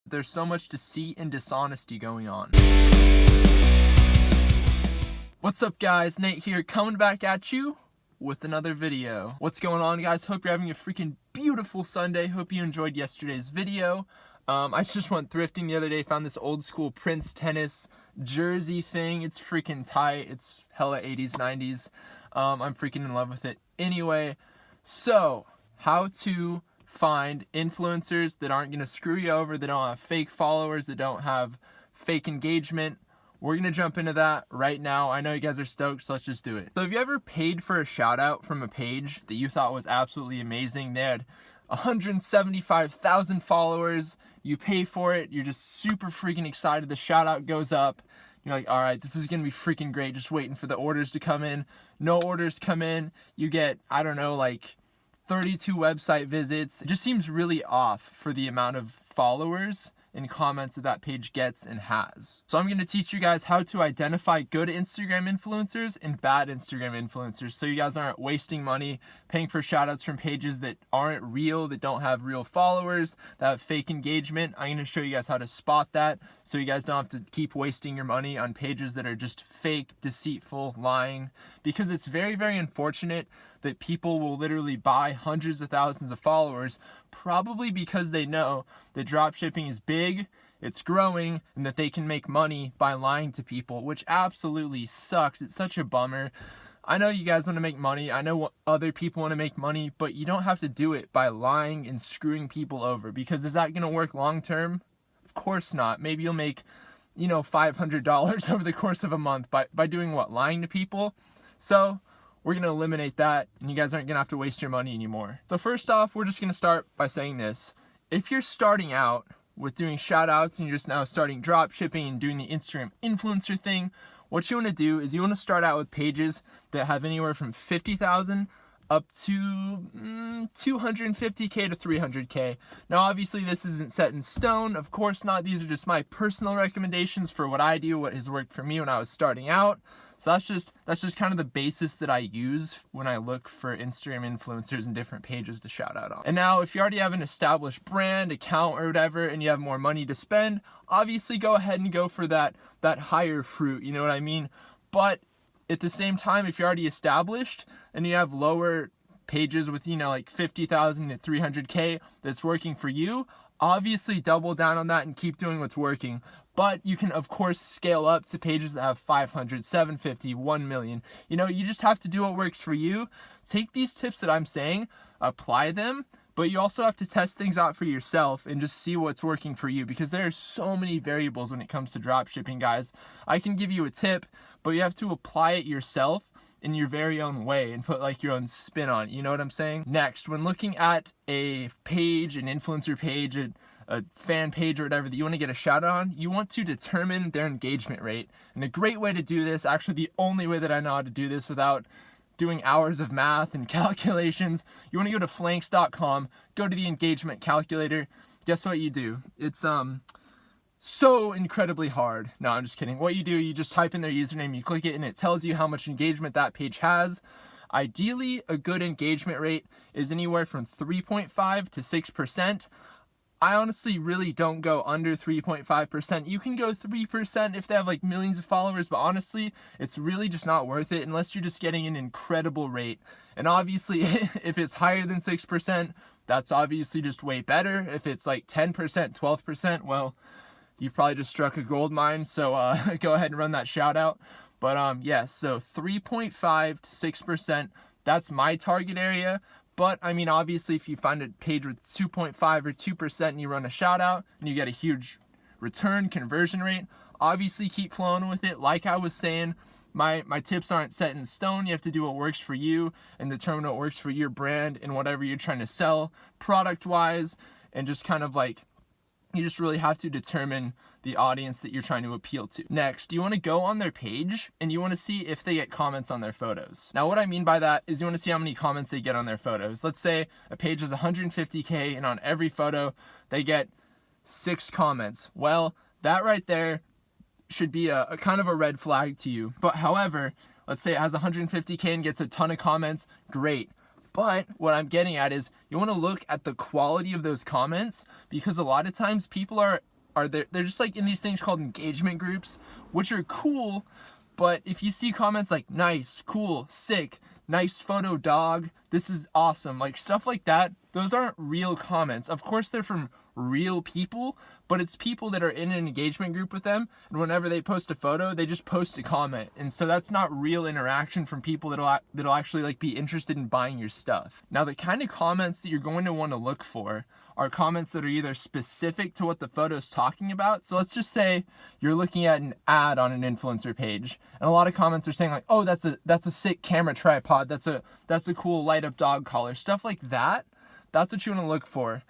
There's so much deceit and dishonesty going on. What's up guys, Nate here, coming back at you with another video. What's going on guys? Hope you're having a freaking beautiful Sunday. Hope you enjoyed yesterday's video. I just went thrifting the other day, found this old school Prince tennis jersey thing. It's freaking tight. It's hella 80s, 90s. I'm freaking in love with it. Anyway, so how to find influencers that aren't going to screw you over, that don't have fake followers, that don't have fake engagement. We're going to jump into that right now. I know you guys are stoked, so let's just do it. So have you ever paid for a shout out from a page that you thought was absolutely amazing? They had 175,000 followers. You pay for it. You're just super freaking excited. The shout out goes up. You're like, all right, this is going to be freaking great. Just waiting for the orders to come in. No orders come in. You get, I don't know, like 32 website visits. It just seems really off for the amount of followers and comments that page gets and has. So I'm going to teach you guys how to identify good Instagram influencers and bad Instagram influencers, so you guys aren't wasting money paying for shoutouts from pages that aren't real, that don't have real followers, that have fake engagement. I'm going to show you guys how to spot that, so you guys don't have to keep wasting your money on pages that are just fake, deceitful, lying, because it's very, very unfortunate that people will literally buy hundreds of thousands of followers, probably because they know that dropshipping is big, it's growing, and that they can make money by lying to people, which absolutely sucks. It's such a bummer. I know you guys want to make money. I know other people want to make money, but you don't have to do it by lying and screwing people over, because is that going to work long term? Of course not. Maybe you'll make, $500 over the course of a month by doing what? Lying to people? So we're going to eliminate that, and you guys aren't going to have to waste your money anymore. So first off, we're just going to start by saying this. If you're starting out with doing shout outs and you're just now starting drop shipping and doing the Instagram influencer thing, what you want to do is you want to start out with pages that have anywhere from 50,000 up to 250K to 300K. Now obviously this isn't set in stone, of course not. These are just my personal recommendations for what I do, what has worked for me when I was starting out. So that's just kind of the basis that I use when I look for Instagram influencers and different pages to shout out on. And now if you already have an established brand, account, or whatever, and you have more money to spend, obviously go ahead and go for that higher fruit, you know what I mean? But at the same time, if you're already established and you have lower pages with, like 50,000 to 300K that's working for you, obviously double down on that and keep doing what's working. But you can, of course, scale up to pages that have 500, 750, 1 million. You just have to do what works for you. Take these tips that I'm saying, apply them, but you also have to test things out for yourself and just see what's working for you, because there are so many variables when it comes to dropshipping, guys. I can give you a tip, but you have to apply it yourself in your very own way and put like your own spin on it. You know what I'm saying? Next, when looking at a page, an influencer page, a fan page or whatever that you want to get a shout out on, you want to determine their engagement rate. And a great way to do this, actually the only way that I know how to do this without doing hours of math and calculations, you want to go to flanks.com, go to the engagement calculator. Guess what you do? It's so incredibly hard. No, I'm just kidding. What you do, you just type in their username, you click it, and it tells you how much engagement that page has. Ideally, a good engagement rate is anywhere from 3.5 to 6%. I honestly really don't go under 3.5%. You can go 3% if they have like millions of followers, but honestly, it's really just not worth it unless you're just getting an incredible rate. And obviously, if it's higher than 6%, that's obviously just way better. If it's like 10%, 12%, well, you've probably just struck a gold mine. So go ahead and run that shout out. But yes, so 3.5 to 6%, that's my target area. But I mean, obviously, if you find a page with 2.5 or 2% and you run a shout out and you get a huge return conversion rate, obviously keep flowing with it. Like I was saying, my tips aren't set in stone. You have to do what works for you and determine what works for your brand and whatever you're trying to sell product wise, and just kind of like, you just really have to determine the audience that you're trying to appeal to. Next, you want to go on their page and you want to see if they get comments on their photos. Now, what I mean by that is you want to see how many comments they get on their photos. Let's say a page is 150K and on every photo they get 6 comments. Well, that right there should be a kind of a red flag to you. But however, let's say it has 150K and gets a ton of comments, great. But what I'm getting at is you want to look at the quality of those comments, because a lot of times people are are there. They're just like in these things called engagement groups, which are cool. But if you see comments like nice, cool, sick, nice photo, dog, this is awesome, like stuff like that, those aren't real comments. Of course they're from real people, but it's people that are in an engagement group with them, and whenever they post a photo, they just post a comment. And so that's not real interaction from people that'll actually like be interested in buying your stuff. Now, the kind of comments that you're going to want to look for are comments that are either specific to what the photo is talking about. So let's just say you're looking at an ad on an influencer page, and a lot of comments are saying like, oh, that's a sick camera tripod, that's a cool light up dog collar, stuff like that. That's what you want to look for.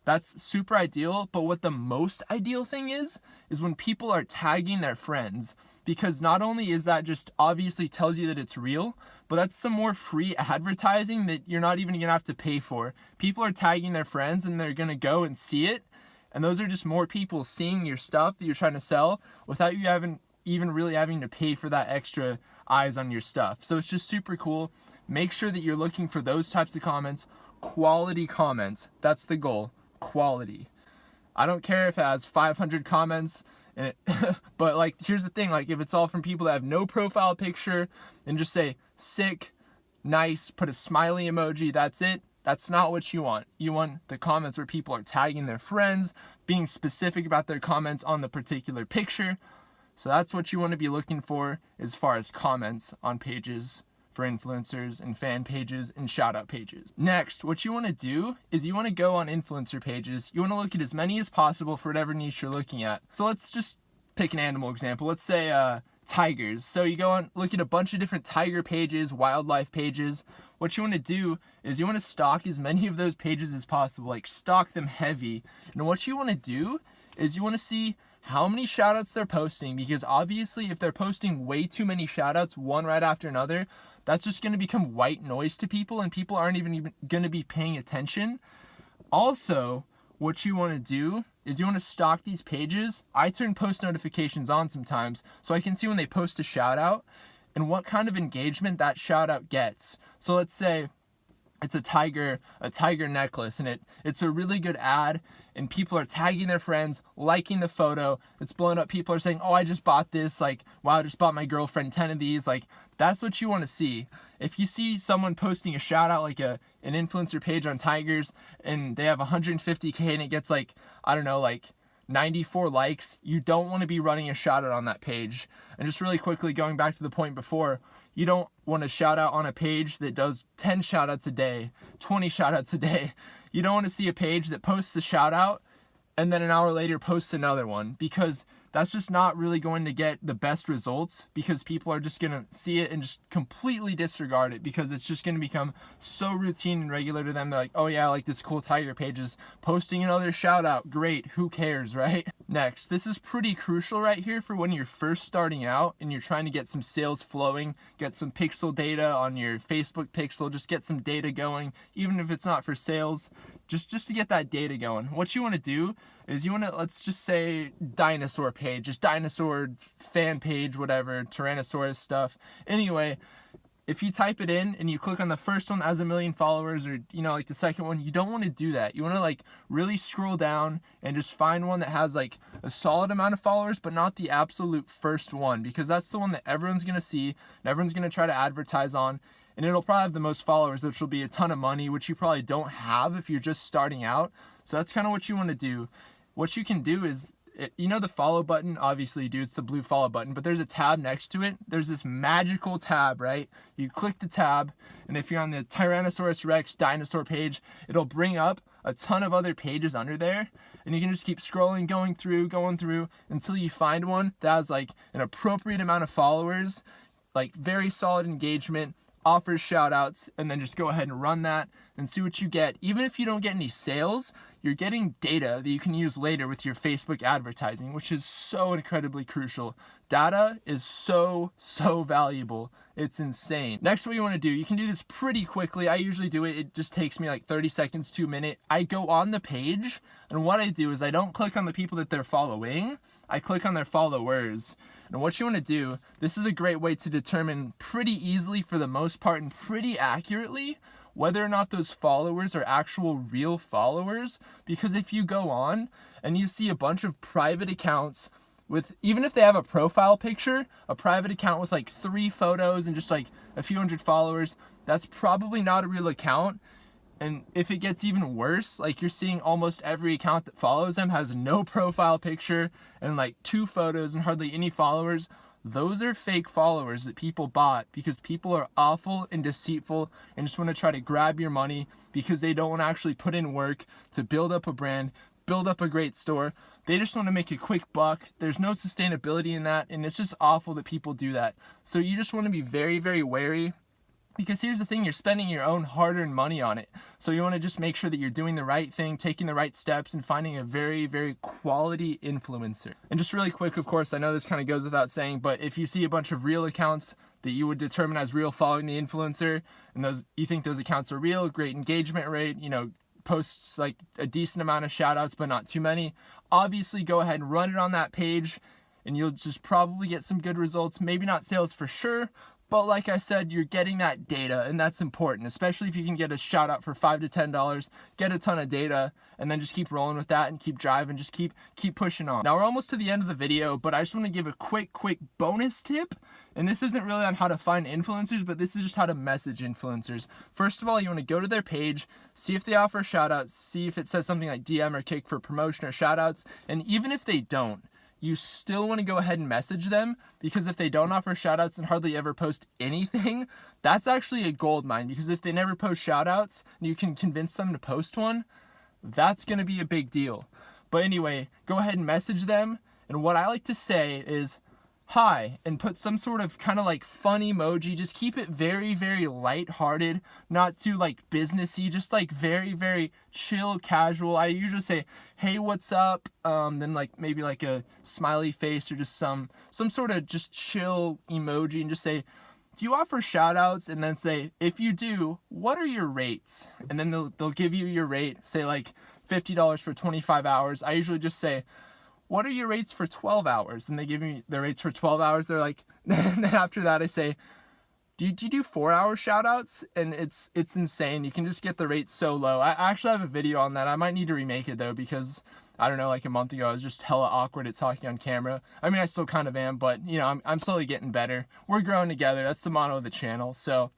That's super ideal, but what the most ideal thing is when people are tagging their friends, because not only is that just obviously tells you that it's real, but that's some more free advertising that you're not even gonna have to pay for. People are tagging their friends and they're gonna go and see it, and those are just more people seeing your stuff that you're trying to sell without you even really having to pay for that extra eyes on your stuff. So it's just super cool. Make sure that you're looking for those types of comments, quality comments. That's the goal. Quality. I don't care if it has 500 comments in it, but like here's the thing, like if it's all from people that have no profile picture and just say sick, nice, put a smiley emoji, that's it. That's not what you want. You want the comments where people are tagging their friends, being specific about their comments on the particular picture. So that's what you want to be looking for as far as comments on pages for influencers and fan pages and shout out pages. Next, what you want to do is you want to go on influencer pages. You want to look at as many as possible for whatever niche you're looking at. So let's just pick an animal example. Let's say tigers. So you go on, look at a bunch of different tiger pages, wildlife pages. What you want to do is you want to stock as many of those pages as possible, like stock them heavy. And what you want to do is you want to see how many shoutouts they're posting, because obviously if they're posting way too many shoutouts one right after another, that's just going to become white noise to people and people aren't even going to be paying attention. Also, what you want to do is you want to stock these pages. I turn post notifications on sometimes so I can see when they post a shout out and what kind of engagement that shout out gets. So let's say it's a tiger necklace, and it's a really good ad, and people are tagging their friends, liking the photo. It's blowing up. People are saying, oh, I just bought this. Like, wow, I just bought my girlfriend 10 of these. Like, that's what you want to see. If you see someone posting a shout out, like an influencer page on tigers, and they have 150K and it gets like, I don't know, like 94 likes, you don't want to be running a shout out on that page. And just really quickly going back to the point before, you don't want to shout out on a page that does 10 shout outs a day, 20 shout outs a day. You don't want to see a page that posts a shout out and then an hour later posts another one, because that's just not really going to get the best results, because people are just going to see it and just completely disregard it, because it's just going to become so routine and regular to them. They're like, oh yeah, like this cool tiger page is posting another shout out. Great. Who cares, right? Next, this is pretty crucial right here for when you're first starting out and you're trying to get some sales flowing, get some pixel data on your Facebook pixel, just get some data going, even if it's not for sales, just to get that data going. What you want to do is you want to, let's just say dinosaur page, just dinosaur fan page, whatever, Tyrannosaurus stuff. Anyway, if you type it in and you click on the first one that has 1 million followers, or like the second one, you don't want to do that. You want to like really scroll down and just find one that has like a solid amount of followers, but not the absolute first one, because that's the one that everyone's going to see and everyone's going to try to advertise on. And it'll probably have the most followers, which will be a ton of money, which you probably don't have if you're just starting out. So that's kind of what you want to do. What you can do is, the follow button, obviously you do, it's the blue follow button, but there's a tab next to it. There's this magical tab, right? You click the tab, and if you're on the Tyrannosaurus Rex dinosaur page, it'll bring up a ton of other pages under there, and you can just keep scrolling, going through until you find one that has like an appropriate amount of followers, like very solid engagement, offers shout outs, and then just go ahead and run that and see what you get. Even if you don't get any sales, you're getting data that you can use later with your Facebook advertising, which is so incredibly crucial. Data is so valuable. It's insane. Next, what you want to do, you can do this pretty quickly. I usually do it. It just takes me like 30 seconds to a minute. I go on the page, and what I do is I don't click on the people that they're following. I click on their followers. And what you want to do, this is a great way to determine pretty easily for the most part and pretty accurately whether or not those followers are actual real followers. Because if you go on and you see a bunch of private accounts with, even if they have a profile picture, a private account with like 3 photos and just like a few hundred followers, that's probably not a real account. And if it gets even worse, like you're seeing almost every account that follows them has no profile picture and like 2 photos and hardly any followers, those are fake followers that people bought because people are awful and deceitful and just want to try to grab your money because they don't want to actually put in work to build up a brand, build up a great store. They just want to make a quick buck. There's no sustainability in that, and it's just awful that people do that. So you just want to be very, very wary. Because here's the thing, you're spending your own hard-earned money on it. So you want to just make sure that you're doing the right thing, taking the right steps, and finding a very, very quality influencer. And just really quick, of course, I know this kind of goes without saying, but if you see a bunch of real accounts that you would determine as real following the influencer, and you think those accounts are real, great engagement rate, posts like a decent amount of shout-outs, but not too many, obviously go ahead and run it on that page, and you'll just probably get some good results. Maybe not sales for sure, but like I said, you're getting that data, and that's important, especially if you can get a shout out for $5 to $10, get a ton of data, and then just keep rolling with that and keep driving, just keep pushing on. Now we're almost to the end of the video, but I just want to give a quick bonus tip. And this isn't really on how to find influencers, but this is just how to message influencers. First of all, you want to go to their page, see if they offer shout outs, see if it says something like DM or kick for promotion or shout outs, and even if they don't, you still want to go ahead and message them, because if they don't offer shoutouts and hardly ever post anything, that's actually a gold mine. Because if they never post shoutouts and you can convince them to post one, that's going to be a big deal. But anyway, go ahead and message them. And what I like to say is hi, and put some sort of kind of like fun emoji. Just keep it very, very lighthearted, not too like businessy, just like very, very chill, casual. I usually say, hey, what's up? Then like maybe like a smiley face or just some sort of just chill emoji, and just say, do you offer shout outs? And then say, if you do, what are your rates? And then they'll give you your rate, say like $50 for 25 hours. I usually just say, what are your rates for 12 hours? And they give me their rates for 12 hours. They're like, and then after that I say, do you do 4-hour shout outs? And it's insane. You can just get the rates so low. I actually have a video on that. I might need to remake it though, because I don't know, like a month ago I was just hella awkward at talking on camera. I mean, I still kind of am, but I'm slowly getting better. We're growing together. That's the motto of the channel. So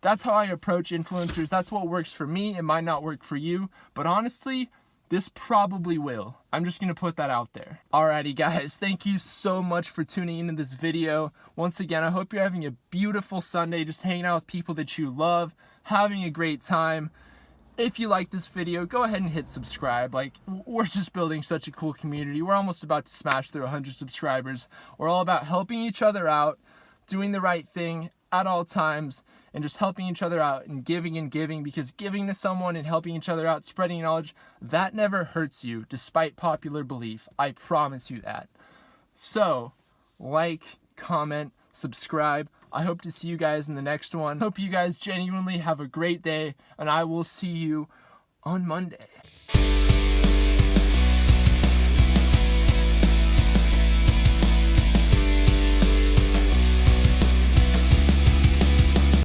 that's how I approach influencers. That's what works for me. It might not work for you, but honestly, this probably will. I'm just going to put that out there. Alrighty guys, thank you so much for tuning into this video. Once again, I hope you're having a beautiful Sunday, just hanging out with people that you love, having a great time. If you like this video, go ahead and hit subscribe. Like, we're just building such a cool community. We're almost about to smash through 100 subscribers. We're all about helping each other out, doing the right thing at all times, and just helping each other out and giving, because giving to someone and helping each other out, spreading knowledge, that never hurts you, despite popular belief. I promise you that. So, like, comment, subscribe. I hope to see you guys in the next one. Hope you guys genuinely have a great day, and I will see you on Monday.